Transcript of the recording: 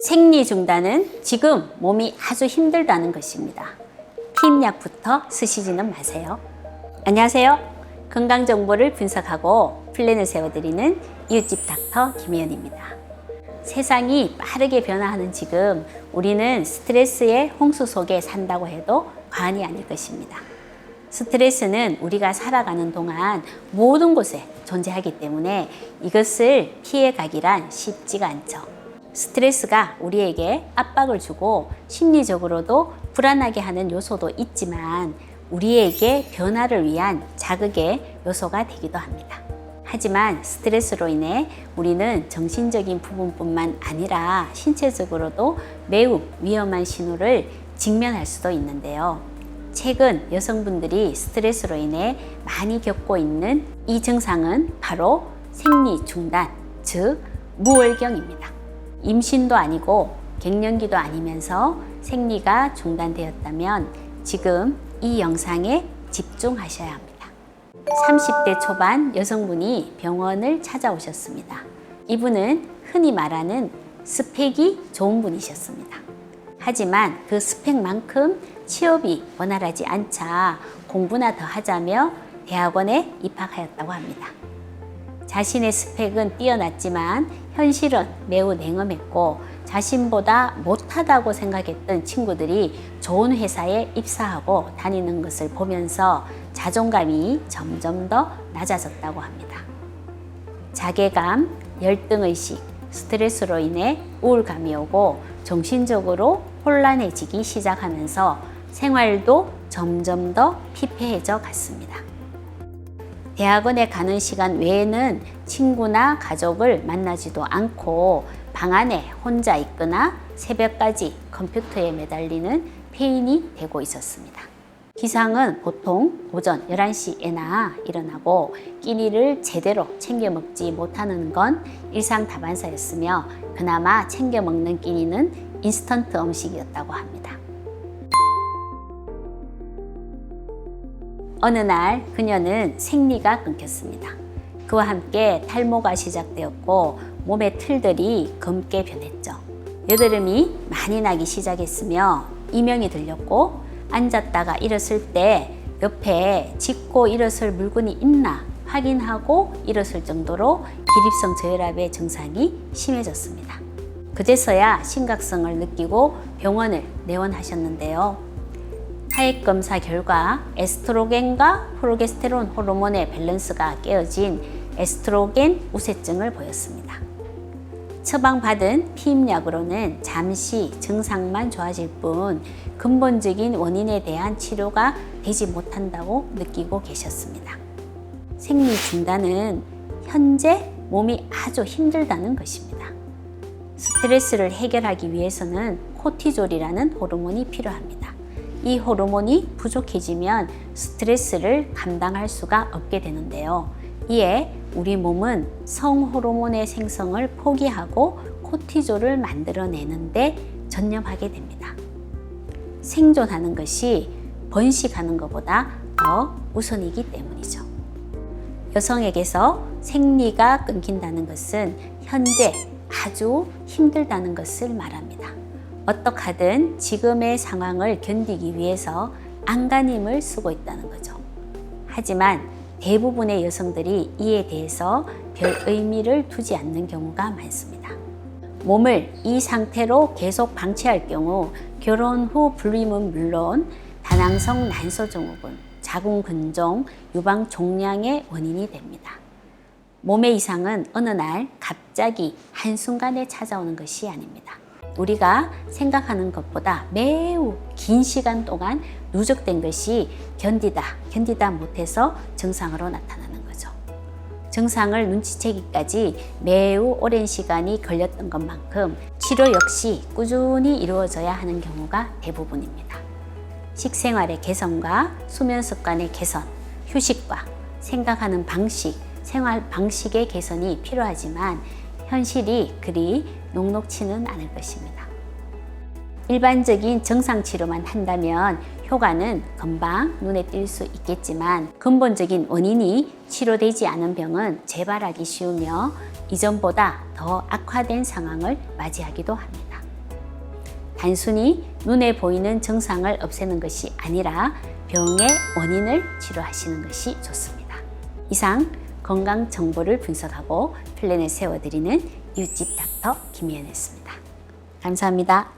생리 중단은 지금 몸이 아주 힘들다는 것입니다. 피임약부터 쓰시지는 마세요. 안녕하세요. 건강 정보를 분석하고 플랜을 세워드리는 이웃집 닥터 김혜연입니다. 세상이 빠르게 변화하는 지금 우리는 스트레스의 홍수 속에 산다고 해도 과언이 아닐 것입니다. 스트레스는 우리가 살아가는 동안 모든 곳에 존재하기 때문에 이것을 피해가기란 쉽지가 않죠. 스트레스가 우리에게 압박을 주고 심리적으로도 불안하게 하는 요소도 있지만 우리에게 변화를 위한 자극의 요소가 되기도 합니다. 하지만 스트레스로 인해 우리는 정신적인 부분뿐만 아니라 신체적으로도 매우 위험한 신호를 직면할 수도 있는데요. 최근 여성분들이 스트레스로 인해 많이 겪고 있는 이 증상은 바로 생리 중단, 즉 무월경입니다. 임신도 아니고 갱년기도 아니면서 생리가 중단되었다면 지금 이 영상에 집중하셔야 합니다. 30대 초반 여성분이 병원을 찾아오셨습니다. 이분은 흔히 말하는 스펙이 좋은 분이셨습니다. 하지만 그 스펙만큼 취업이 원활하지 않자 공부나 더 하자며 대학원에 입학하였다고 합니다. 자신의 스펙은 뛰어났지만 현실은 매우 냉엄했고 자신보다 못하다고 생각했던 친구들이 좋은 회사에 입사하고 다니는 것을 보면서 자존감이 점점 더 낮아졌다고 합니다. 자괴감, 열등의식, 스트레스로 인해 우울감이 오고 정신적으로 혼란해지기 시작하면서 생활도 점점 더 피폐해져 갔습니다. 대학원에 가는 시간 외에는 친구나 가족을 만나지도 않고 방 안에 혼자 있거나 새벽까지 컴퓨터에 매달리는 폐인이 되고 있었습니다. 기상은 보통 오전 11시에나 일어나고 끼니를 제대로 챙겨 먹지 못하는 건 일상다반사였으며 그나마 챙겨 먹는 끼니는 인스턴트 음식이었다고 합니다. 어느 날 그녀는 생리가 끊겼습니다. 그와 함께 탈모가 시작되었고 몸의 틀들이 검게 변했죠. 여드름이 많이 나기 시작했으며 이명이 들렸고 앉았다가 일었을 때 옆에 짚고 일었을 물건이 있나 확인하고 일었을 정도로 기립성 저혈압의 증상이 심해졌습니다. 그제서야 심각성을 느끼고 병원을 내원하셨는데요. 타액 검사 결과 에스트로겐과 프로게스테론 호르몬의 밸런스가 깨어진 에스트로겐 우세증을 보였습니다. 처방받은 피임약으로는 잠시 증상만 좋아질 뿐 근본적인 원인에 대한 치료가 되지 못한다고 느끼고 계셨습니다. 생리 중단은 현재 몸이 아주 힘들다는 것입니다. 스트레스를 해결하기 위해서는 코티졸이라는 호르몬이 필요합니다. 이 호르몬이 부족해지면 스트레스를 감당할 수가 없게 되는데요. 이에 우리 몸은 성호르몬의 생성을 포기하고 코티졸을 만들어내는데 전념하게 됩니다. 생존하는 것이 번식하는 것보다 더 우선이기 때문이죠. 여성에게서 생리가 끊긴다는 것은 현재 아주 힘들다는 것을 말합니다. 어떻게 하든 지금의 상황을 견디기 위해서 안간힘을 쓰고 있다는 거죠. 하지만 대부분의 여성들이 이에 대해서 별 의미를 두지 않는 경우가 많습니다. 몸을 이 상태로 계속 방치할 경우 결혼 후 불임은 물론 다낭성 난소증후군, 자궁근종, 유방 종양의 원인이 됩니다. 몸의 이상은 어느 날 갑자기 한순간에 찾아오는 것이 아닙니다. 우리가 생각하는 것보다 매우 긴 시간 동안 누적된 것이 견디다 못해서 증상으로 나타나는 거죠. 증상을 눈치채기까지 매우 오랜 시간이 걸렸던 것만큼 치료 역시 꾸준히 이루어져야 하는 경우가 대부분입니다. 식생활의 개선과 수면 습관의 개선, 휴식과 생각하는 방식, 생활 방식의 개선이 필요하지만 현실이 그리 녹록치는 않을 것입니다. 일반적인 정상 치료만 한다면 효과는 금방 눈에 띌 수 있겠지만 근본적인 원인이 치료되지 않은 병은 재발하기 쉬우며 이전보다 더 악화된 상황을 맞이하기도 합니다. 단순히 눈에 보이는 증상을 없애는 것이 아니라 병의 원인을 치료하시는 것이 좋습니다. 이상 건강 정보를 분석하고 플랜을 세워드리는 이웃집 닥터 김희연이었습니다. 감사합니다.